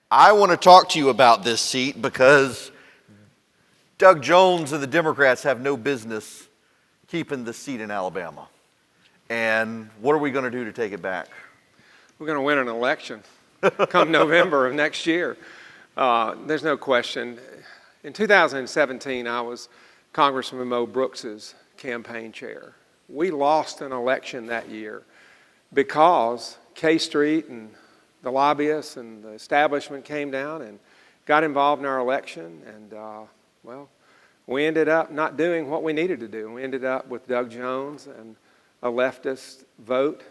I want to talk to you about this seat because Doug Jones and the Democrats have no business keeping the seat in Alabama. And what are we going to do to take it back? We're going to win an election come November of next year. There's no question. In 2017, I was Congressman Mo Brooks's campaign chair. We lost an election that year because K Street and the lobbyists and the establishment came down and got involved in our election. And, we ended up not doing what we needed to do. We ended up with Doug Jones and a leftist vote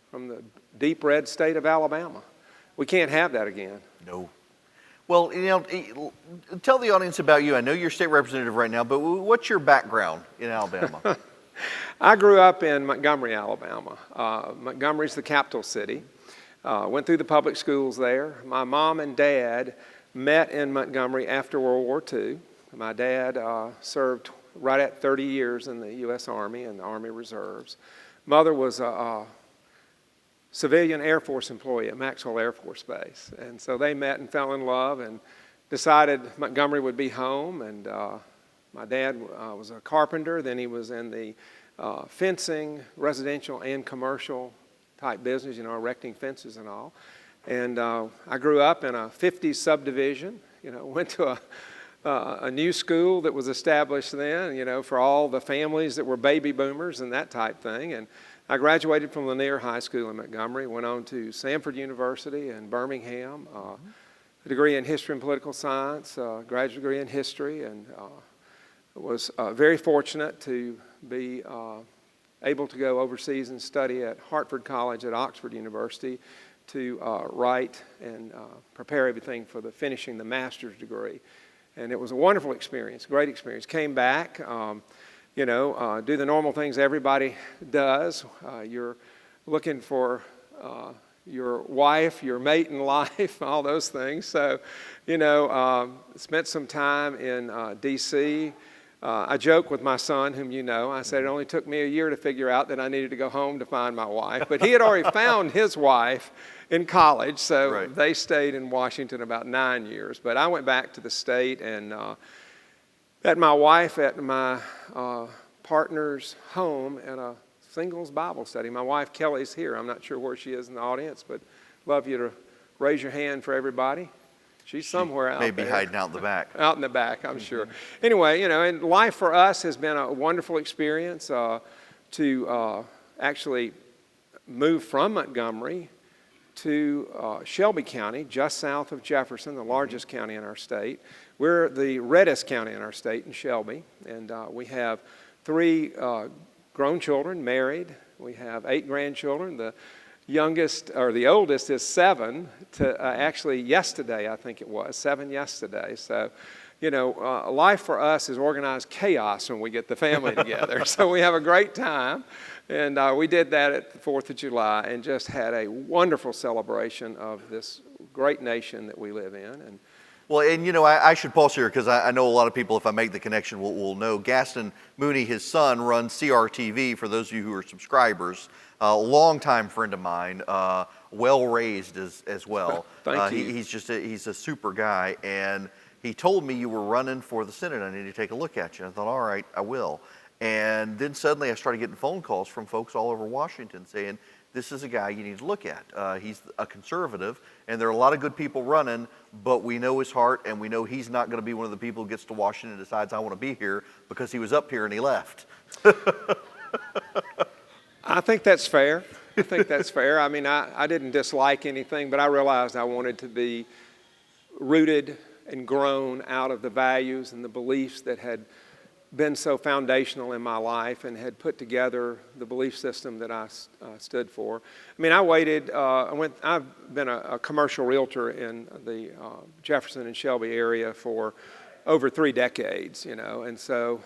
from the deep red state of Alabama. We can't have that again. No. Well, tell the audience about you. I know you're state representative right now, but what's your background in Alabama? I grew up in Montgomery, Alabama. Montgomery's the capital city. Went through the public schools there. My mom and dad met in Montgomery after World War II. My dad served right at 30 years in the U.S. Army and the Army Reserves. Mother was a civilian Air Force employee at Maxwell Air Force Base. And so they met and fell in love and decided Montgomery would be home. And my dad was a carpenter. Then he was in the fencing, residential and commercial type business, erecting fences and all. And I grew up in a 50s subdivision, went to a new school that was established then, for all the families that were baby boomers and that type thing. And I graduated from Lanier High School in Montgomery, went on to Samford University in Birmingham, a degree in history and political science, a graduate degree in history, and was very fortunate to be able to go overseas and study at Hartford College at Oxford University to write and prepare everything for finishing the master's degree. And it was a wonderful experience, great experience. Came back, do the normal things everybody does. You're looking for your wife, your mate in life, all those things. So, spent some time in D.C. I joke with my son, whom you know. I said it only took me a year to figure out that I needed to go home to find my wife. But he had already found his wife in college, so Right. They stayed in Washington about 9 years. But I went back to the state and met my wife at my partner's home at a singles Bible study. My wife, Kelly's here. I'm not sure where she is in the audience, but love you to raise your hand for everybody. She's somewhere out there. Maybe hiding out in the back. Out in the back, I'm sure. Anyway, and life for us has been a wonderful experience to actually move from Montgomery to Shelby County, just south of Jefferson, the largest county in our state. We're the reddest county in our state in Shelby, and we have 3 grown children, married. We have 8 grandchildren. The youngest, or the oldest, is 7 to actually yesterday, I think it was, 7 yesterday. So, life for us is organized chaos when we get the family together. So we have a great time. And we did that at the 4th of July and just had a wonderful celebration of this great nation that we live in. Well, and I should pause here because I know a lot of people, if I make the connection, will know Gaston Mooney, his son, runs CRTV, for those of you who are subscribers. A longtime friend of mine, well raised as well. Thank you. He's a super guy, and he told me you were running for the Senate. I need to take a look at you. I thought, all right, I will. And then suddenly I started getting phone calls from folks all over Washington saying, this is a guy you need to look at. He's a conservative, and there are a lot of good people running, but we know his heart, and we know he's not going to be one of the people who gets to Washington and decides, I want to be here, because he was up here and he left. I think that's fair. I mean, I didn't dislike anything, but I realized I wanted to be rooted and grown out of the values and the beliefs that had been so foundational in my life and had put together the belief system that I stood for. I mean, I waited, I've been a commercial realtor in the Jefferson and Shelby area for over 3 decades, and so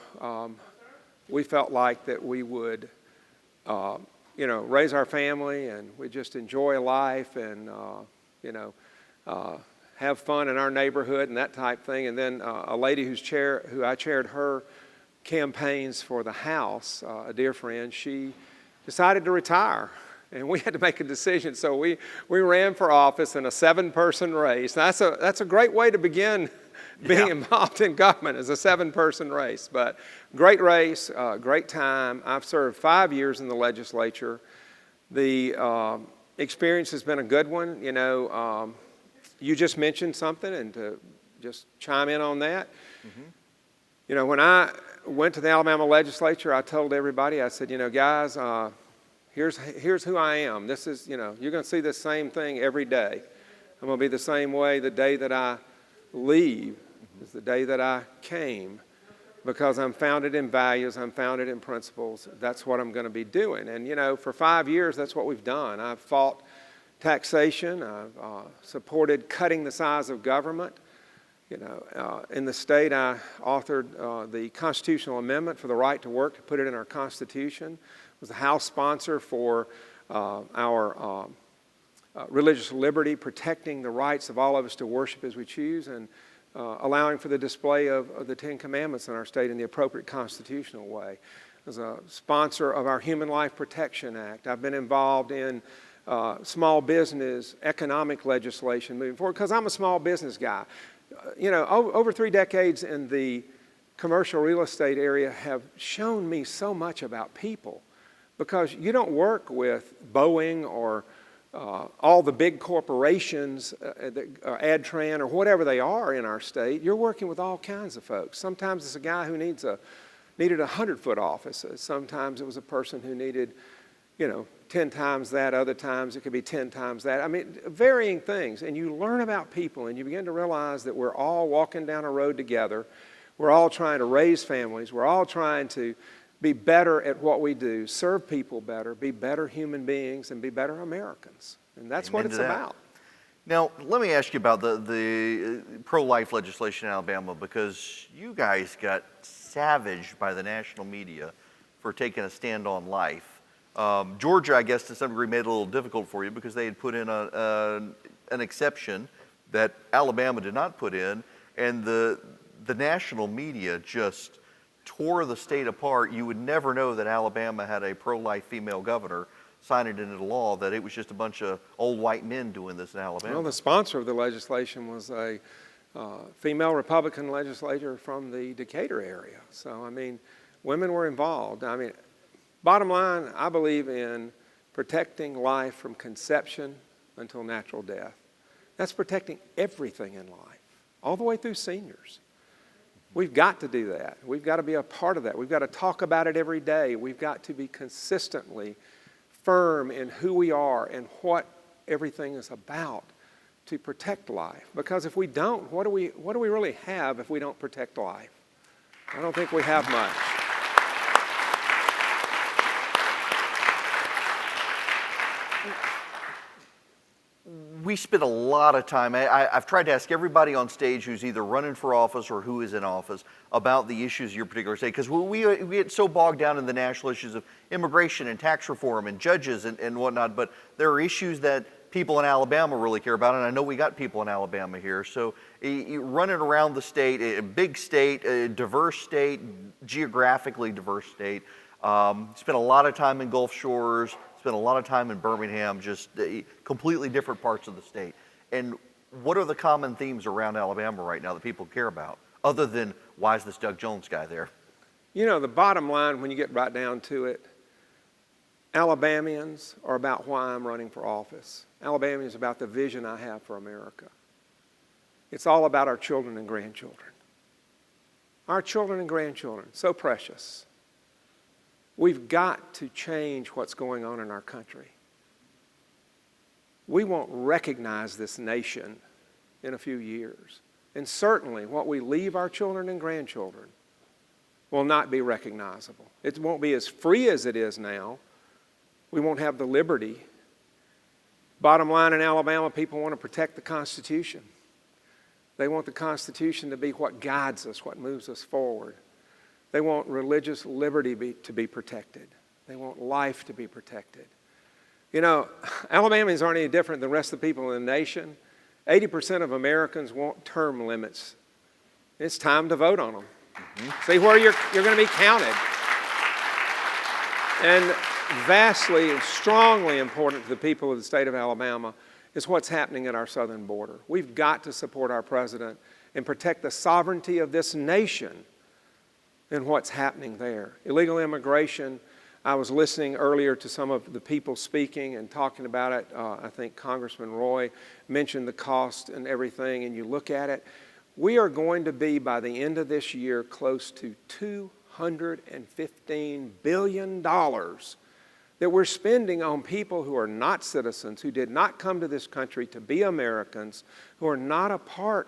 we felt like that we would, raise our family and we just enjoy life and, have fun in our neighborhood and that type thing. And then a lady who I chaired her campaigns for the House, a dear friend, she decided to retire. and we had to make a decision. So we ran for office in a 7-person race. That's a great way to begin being involved in government, as a 7-person race. But great race, great time. I've served 5 years in the legislature. The experience has been a good one. You know, you just mentioned something, and to just chime in on that. You know, when I went to the Alabama legislature, I told everybody, I said, you know, guys, here's who I am. This is, you know, you're going to see the same thing every day. I'm going to be the same way the day that I leave is the day that I came, because I'm founded in values, I'm founded in principles. That's what I'm going to be doing. And, you know, for 5 years, that's what we've done. I've fought taxation. I've supported cutting the size of government. You know, in the state, I authored the constitutional amendment for the right to work, to put it in our Constitution. Was the House sponsor for our religious liberty, protecting the rights of all of us to worship as we choose, and allowing for the display of the 10 Commandments in our state in the appropriate constitutional way. As a sponsor of our Human Life Protection Act, I've been involved in small business economic legislation moving forward, because I'm a small business guy. You know, over 3 decades in the commercial real estate area have shown me so much about people, because you don't work with Boeing or all the big corporations, AdTran or whatever they are in our state. You're working with all kinds of folks. Sometimes it's a guy who needed a 100-foot office. Sometimes it was a person who needed, you know, 10 times that. Other times it could be 10 times that. I mean, varying things. And you learn about people, and you begin to realize that we're all walking down a road together. We're all trying to raise families. We're all trying to be better at what we do, serve people better, be better human beings, and be better Americans. And that's what it's about. Now, let me ask you about the pro-life legislation in Alabama, because you guys got savaged by the national media for taking a stand on life. Georgia, I guess, to some degree made it a little difficult for you, because they had put in an exception that Alabama did not put in, and the national media just tore the state apart. You would never know that Alabama had a pro-life female governor sign it into law, that it was just a bunch of old white men doing this in Alabama. Well, the sponsor of the legislation was a female Republican legislator from the Decatur area. So, I mean, women were involved. I mean, bottom line, I believe in protecting life from conception until natural death. That's protecting everything in life, all the way through seniors. We've got to do that. We've got to be a part of that. We've got to talk about it every day. We've got to be consistently firm in who we are and what everything is about to protect life. Because if we don't, what do we really have if we don't protect life? I don't think we have much. We spend a lot of time, I've tried to ask everybody on stage who's either running for office or who is in office about the issues of your particular state, because we get so bogged down in the national issues of immigration and tax reform and judges and whatnot, but there are issues that people in Alabama really care about, and I know we got people in Alabama here. So running around the state, a big state, a diverse state, geographically diverse state, spent a lot of time in Gulf Shores, spent a lot of time in Birmingham, just completely different parts of the state. And what are the common themes around Alabama right now that people care about, other than why is this Doug Jones guy there? You know, the bottom line, when you get right down to it, Alabamians are about why I'm running for office. Alabamians is about the vision I have for America. It's all about our children and grandchildren. Our children and grandchildren, so precious. We've got to change what's going on in our country. We won't recognize this nation in a few years. And certainly what we leave our children and grandchildren will not be recognizable. It won't be as free as it is now. We won't have the liberty. Bottom line, in Alabama, people want to protect the Constitution. They want the Constitution to be what guides us, what moves us forward. They want religious liberty to be protected. They want life to be protected. You know, Alabamians aren't any different than the rest of the people in the nation. 80% of Americans want term limits. It's time to vote on them. See where you're going to be counted. And vastly and strongly important to the people of the state of Alabama is what's happening at our southern border. We've got to support our president and protect the sovereignty of this nation and what's happening there. Illegal immigration, I was listening earlier to some of the people speaking and talking about it. I think Congressman Roy mentioned the cost and everything, and you look at it. We are going to be, by the end of this year, close to $215 billion that we're spending on people who are not citizens, who did not come to this country to be Americans, who are not a part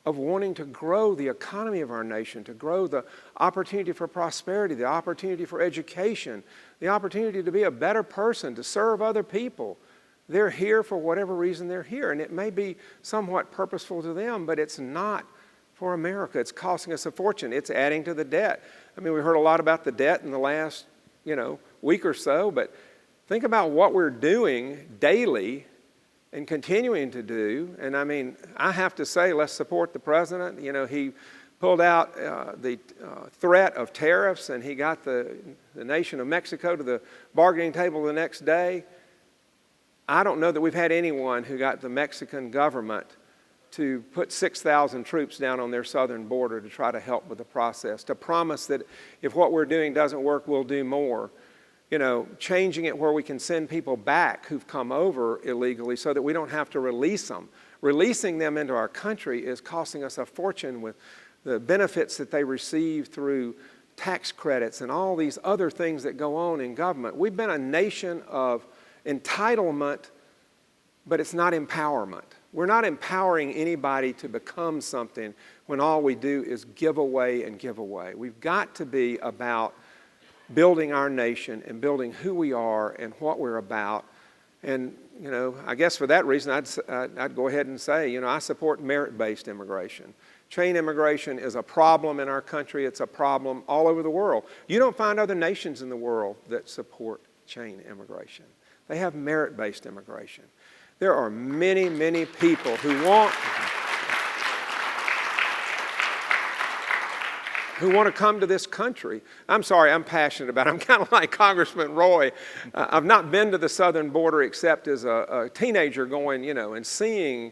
of wanting to grow the economy of our nation, to grow the opportunity for prosperity, the opportunity for education, the opportunity to be a better person, to serve other people. They're here for whatever reason they're here, and it may be somewhat purposeful to them, but it's not for America. It's costing us a fortune. It's adding to the debt. I mean, we heard a lot about the debt in the last, week or so, but think about what we're doing daily and continuing to do. And I mean, I have to say, let's support the president. He pulled out the threat of tariffs, and he got the nation of Mexico to the bargaining table the next day. I don't know that we've had anyone who got the Mexican government to put 6,000 troops down on their southern border to try to help with the process, to promise that if what we're doing doesn't work, we'll do more. Changing it where we can send people back who've come over illegally so that we don't have to release them. Releasing them into our country is costing us a fortune with the benefits that they receive through tax credits and all these other things that go on in government. We've been a nation of entitlement, but it's not empowerment. We're not empowering anybody to become something when all we do is give away and give away. We've got to be about building our nation and building who we are and what we're about. And, I guess for that reason, I'd go ahead and say, I support merit-based immigration. Chain immigration is a problem in our country. It's a problem all over the world. You don't find other nations in the world that support chain immigration. They have merit-based immigration. There are many, many people who want to come to this country. I'm sorry, I'm passionate about it. I'm kind of like Congressman Roy. I've not been to the southern border except as a teenager going, and seeing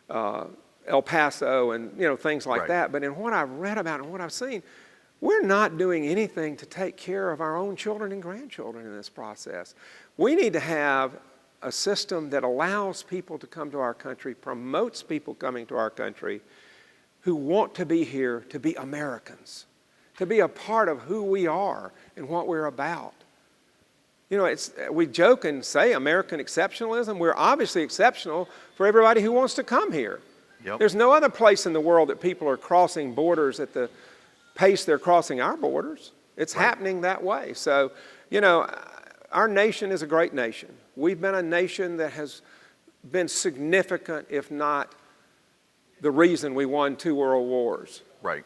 El Paso and, things like that. But in what I've read about and what I've seen, we're not doing anything to take care of our own children and grandchildren in this process. We need to have a system that allows people to come to our country, promotes people coming to our country who want to be here to be Americans, to be a part of who we are and what we're about. We joke and say American exceptionalism. We're obviously exceptional for everybody who wants to come here. Yep. There's no other place in the world that people are crossing borders at the pace they're crossing our borders. It's happening that way. So, our nation is a great nation. We've been a nation that has been significant, if not the reason we won 2 world wars. Right.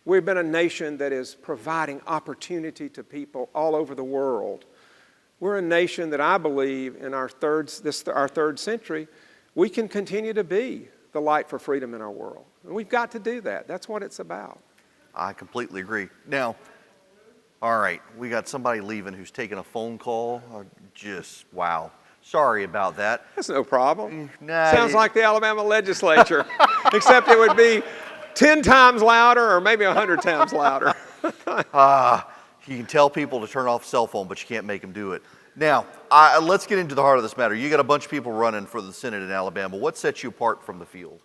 We've been a nation that is providing opportunity to people all over the world. We're a nation that I believe in our third century, we can continue to be the light for freedom in our world. And we've got to do that. That's what it's about. I completely agree. Now, all right, we got somebody leaving who's taking a phone call. Wow. Sorry about that. That's no problem. Nah, Sounds like the Alabama legislature, except it would be 10 times louder or maybe 100 times louder. You can tell people to turn off cell phone, but you can't make them do it. Now, let's get into the heart of this matter. You got a bunch of people running for the Senate in Alabama. What sets you apart from the field?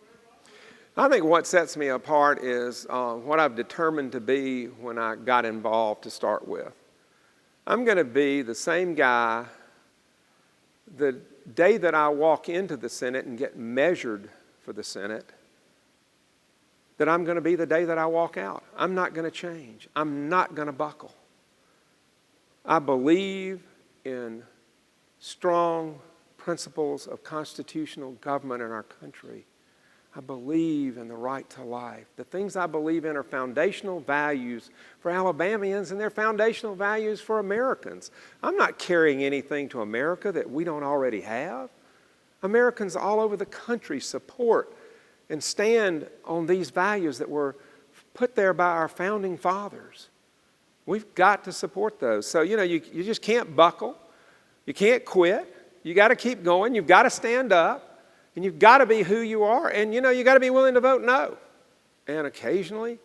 I think what sets me apart is what I've determined to be when I got involved to start with. I'm going to be the same guy the day that I walk into the Senate and get measured for the Senate, that I'm going to be the day that I walk out. I'm not going to change. I'm not going to buckle. I believe in strong principles of constitutional government in our country. I believe in the right to life. The things I believe in are foundational values for Alabamians, and they're foundational values for Americans. I'm not carrying anything to America that we don't already have. Americans all over the country support and stand on these values that were put there by our founding fathers. We've got to support those. So, you just can't buckle. You can't quit. You got to keep going. You've got to stand up. And you've got to be who you are. And, you got to be willing to vote no. And occasionally,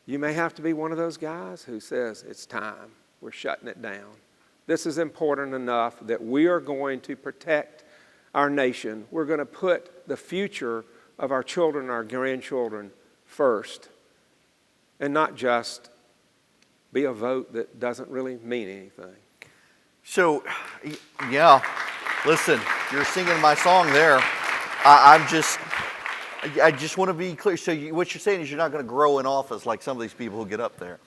you may have to be one of those guys who says, it's time. We're shutting it down. This is important enough that we are going to protect our nation. We're going to put the future of our children and our grandchildren first, and not just be a vote that doesn't really mean anything. So, yeah, listen, you're singing my song there. I just want to be clear. So what you're saying is you're not going to grow in office like some of these people who get up there.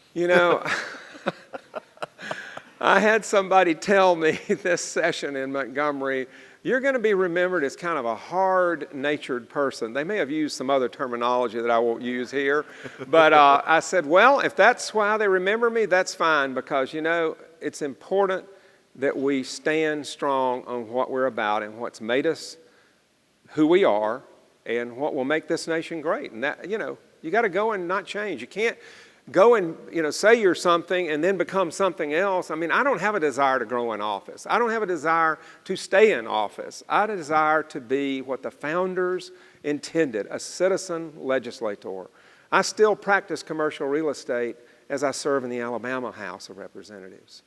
I had somebody tell me this session in Montgomery, you're going to be remembered as kind of a hard-natured person. They may have used some other terminology that I won't use here. But I said, well, if that's why they remember me, that's fine, because, it's important that we stand strong on what we're about and what's made us who we are and what will make this nation great. And that, you got to go and not change. You can't go and, say you're something and then become something else. I mean, I don't have a desire to grow in office. I don't have a desire to stay in office. I desire to be what the founders intended, a citizen legislator. I still practice commercial real estate as I serve in the Alabama House of Representatives.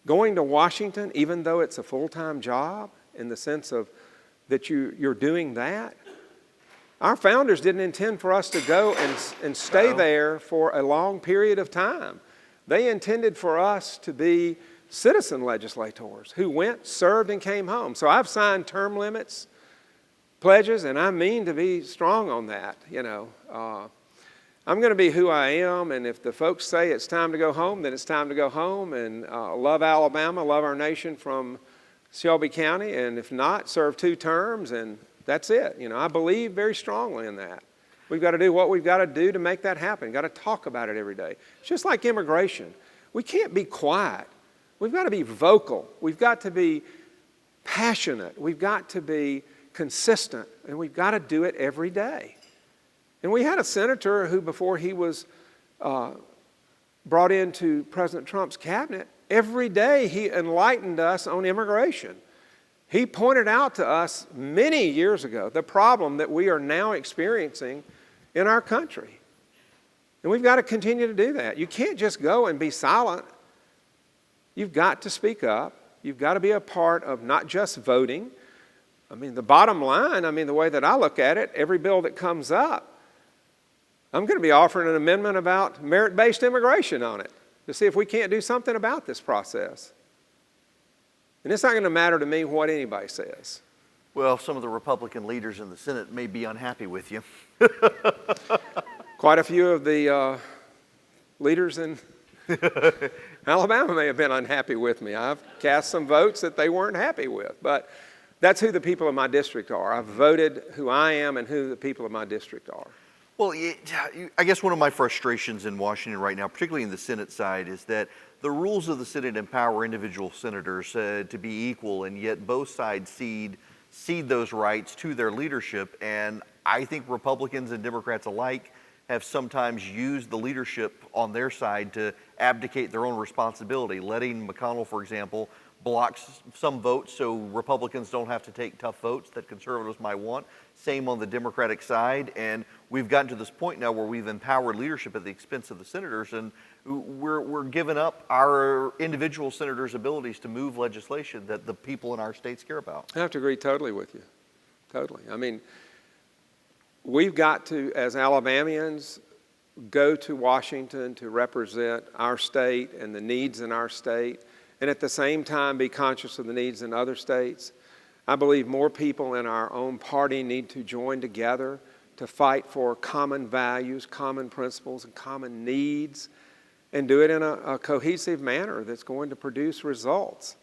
Going to Washington, even though it's a full-time job in the sense of that you're doing that, our founders didn't intend for us to go and stay there for a long period of time. They intended for us to be citizen legislators who went, served, and came home. So I've signed term limits, pledges, and I mean to be strong on that. I'm going to be who I am, and if the folks say it's time to go home, then it's time to go home, and love Alabama, love our nation from Shelby County, and if not, serve 2 terms, and that's it. I believe very strongly in that. We've got to do what we've got to do to make that happen. Got to talk about it every day. It's just like immigration. We can't be quiet. We've got to be vocal. We've got to be passionate. We've got to be consistent, and we've got to do it every day. And we had a senator who, before he was brought into President Trump's cabinet, every day he enlightened us on immigration. He pointed out to us many years ago the problem that we are now experiencing in our country. And we've got to continue to do that. You can't just go and be silent. You've got to speak up. You've got to be a part of not just voting. The bottom line, the way that I look at it, every bill that comes up, I'm going to be offering an amendment about merit-based immigration on it to see if we can't do something about this process. And it's not going to matter to me what anybody says. Well, some of the Republican leaders in the Senate may be unhappy with you. Quite a few of the leaders in Alabama may have been unhappy with me. I've cast some votes that they weren't happy with. But that's who the people of my district are. I've voted who I am and who the people of my district are. Well, I guess one of my frustrations in Washington right now, particularly in the Senate side, is that the rules of the Senate empower individual senators to be equal, and yet both sides cede those rights to their leadership. And I think Republicans and Democrats alike have sometimes used the leadership on their side to abdicate their own responsibility, letting McConnell, for example, block some votes so Republicans don't have to take tough votes that conservatives might want. Same on the Democratic side. And we've gotten to this point now where we've empowered leadership at the expense of the senators, and we're giving up our individual senators' abilities to move legislation that the people in our states care about. I have to agree totally with you. Totally. We've got to, as Alabamians, go to Washington to represent our state and the needs in our state, and at the same time be conscious of the needs in other states. I believe more people in our own party need to join together to fight for common values, common principles, and common needs, and do it in a cohesive manner that's going to produce results.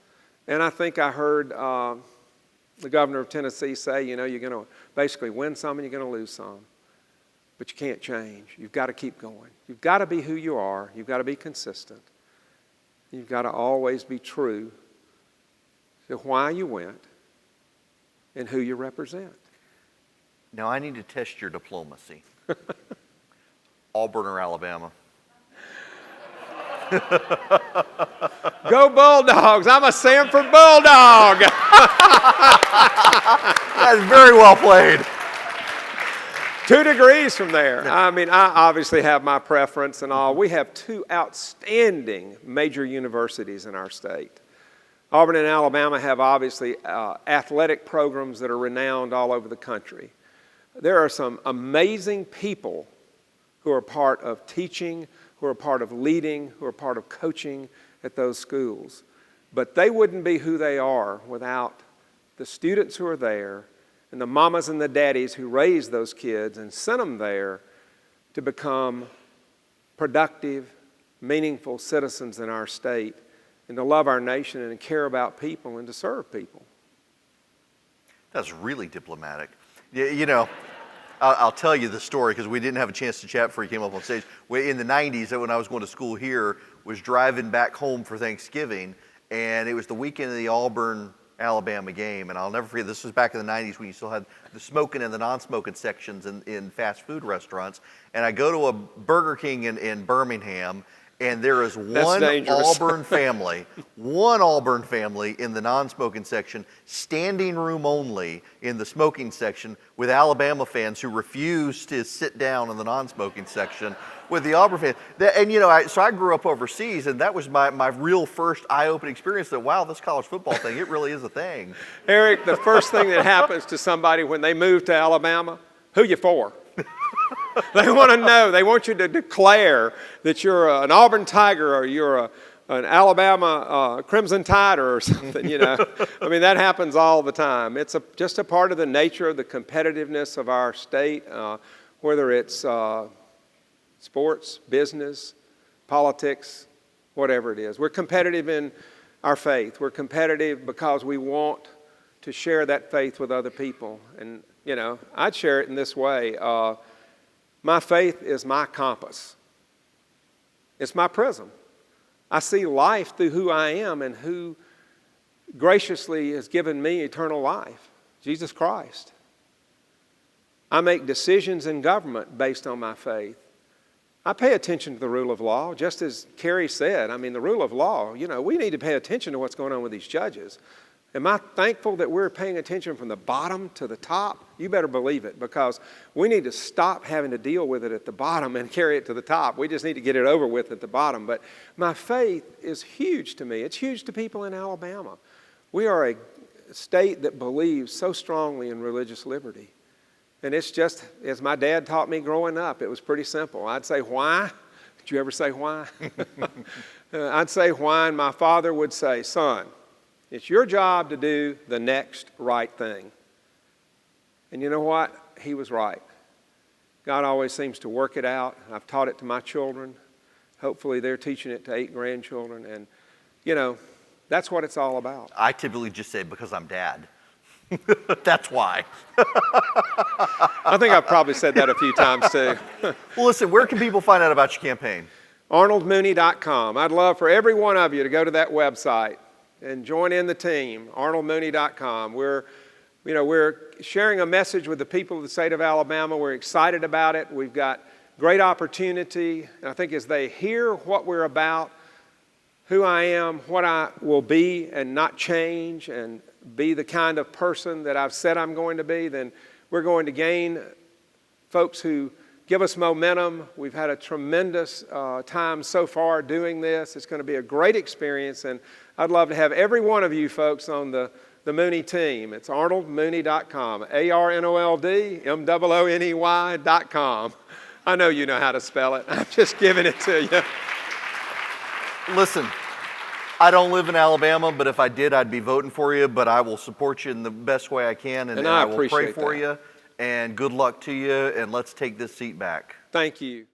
And I think I heard the governor of Tennessee say, you're going to basically win some and you're going to lose some. But you can't change. You've got to keep going. You've got to be who you are. You've got to be consistent. You've got to always be true to why you went and who you represent. Now I need to test your diplomacy. Auburn or Alabama? Go Bulldogs. I'm a Sanford Bulldog. That's very well played. 2 degrees from there. I mean, I obviously have my preference and all. We have 2 outstanding major universities in our state. Auburn and Alabama have obviously athletic programs that are renowned all over the country. There are some amazing people who are part of teaching, who are part of leading, who are part of coaching at those schools. But they wouldn't be who they are without the students who are there and the mamas and the daddies who raised those kids and sent them there to become productive, meaningful citizens in our state and to love our nation and to care about people and to serve people. That's really diplomatic. You know, I'll tell you the story because we didn't have a chance to chat before you came up on stage. In the 90s, when I was going to school here, was driving back home for Thanksgiving, and it was the weekend of the Auburn-Alabama game. And I'll never forget, this was back in the 90s when you still had the smoking and the non-smoking sections in fast food restaurants. And I go to a Burger King in Birmingham, and there is one Auburn family in the non-smoking section, standing room only in the smoking section, with Alabama fans who refuse to sit down in the non-smoking section with the Auburn fans. And you know, so I grew up overseas, and that was my real first eye-opening experience that, wow, this college football thing, it really is a thing. Eric, the first thing that happens to somebody when they move to Alabama, who you for? They want to know. They want you to declare that you're an Auburn Tiger or you're an Alabama Crimson Tide or something, you know. I mean, that happens all the time. It's just a part of the nature of the competitiveness of our state, whether it's sports, business, politics, whatever it is. We're competitive in our faith. We're competitive because we want to share that faith with other people. And, you know, I'd share it in this way. My faith is my compass. It's my prism. I see life through who I am and who graciously has given me eternal life, Jesus Christ. I make decisions in government based on my faith. I pay attention to the rule of law, just as Kerry said. I mean, the rule of law, you know, we need to pay attention to what's going on with these judges. Am I thankful that we're paying attention from the bottom to the top? You better believe it, because we need to stop having to deal with it at the bottom and carry it to the top. We just need to get it over with at the bottom. But my faith is huge to me. It's huge to people in Alabama. We are a state that believes so strongly in religious liberty. And it's just, as my dad taught me growing up, it was pretty simple. I'd say, why? Did you ever say why? I'd say why, and my father would say, son, it's your job to do the next right thing. And you know what? He was right. God always seems to work it out. I've taught it to my children. Hopefully they're teaching it to 8 grandchildren. And, you know, that's what it's all about. I typically just say because I'm dad. That's why. I think I've probably said that a few times too. Well, listen, where can people find out about your campaign? ArnoldMooney.com. I'd love for every one of you to go to that website and join in the team, ArnoldMooney.com. We're sharing a message with the people of the state of Alabama. We're excited about it. We've got great opportunity. And I think as they hear what we're about, who I am, what I will be and not change, and be the kind of person that I've said I'm going to be, then we're going to gain folks who give us momentum. We've had a tremendous time so far doing this. It's going to be a great experience, and I'd love to have every one of you folks on the Mooney team. It's ArnoldMooney.com, ArnoldMooney.com. I know you know how to spell it. I'm just giving it to you. Listen, I don't live in Alabama, but if I did, I'd be voting for you, but I will support you in the best way I can, and I will pray for you, and good luck to you, and let's take this seat back. Thank you.